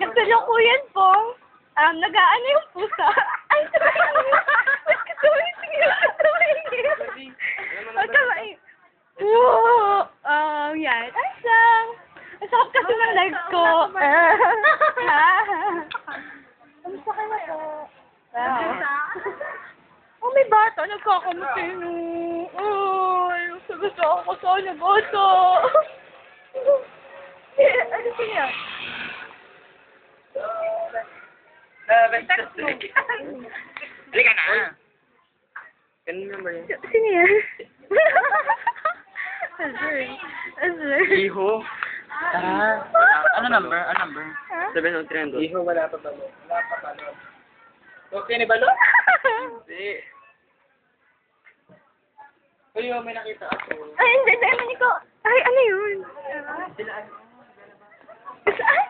Kasalukuyan po, nag-aano yung pusa. Ay, tumingin. Ba't ka tumingin? Tumingin. Ba't ka maingin? Oo. Yan. Asang. Ang sakit kasi ng legs ko. Ang sakit na po. Oh, may bata. Nagkakamuti no. Ay, gusto ako sana bata. Ano siya? Halika na. Ganun number yun. Sino yan? Azur. Iho. Tara. Ano number? Ano number? Ha? 703. Iho, wala pa balo. Wala pa balo. Okay, ni balo? Hindi. Uy, may nakita ako. Ay, hindi. Dahil ko. Ay, ano yun? Saan?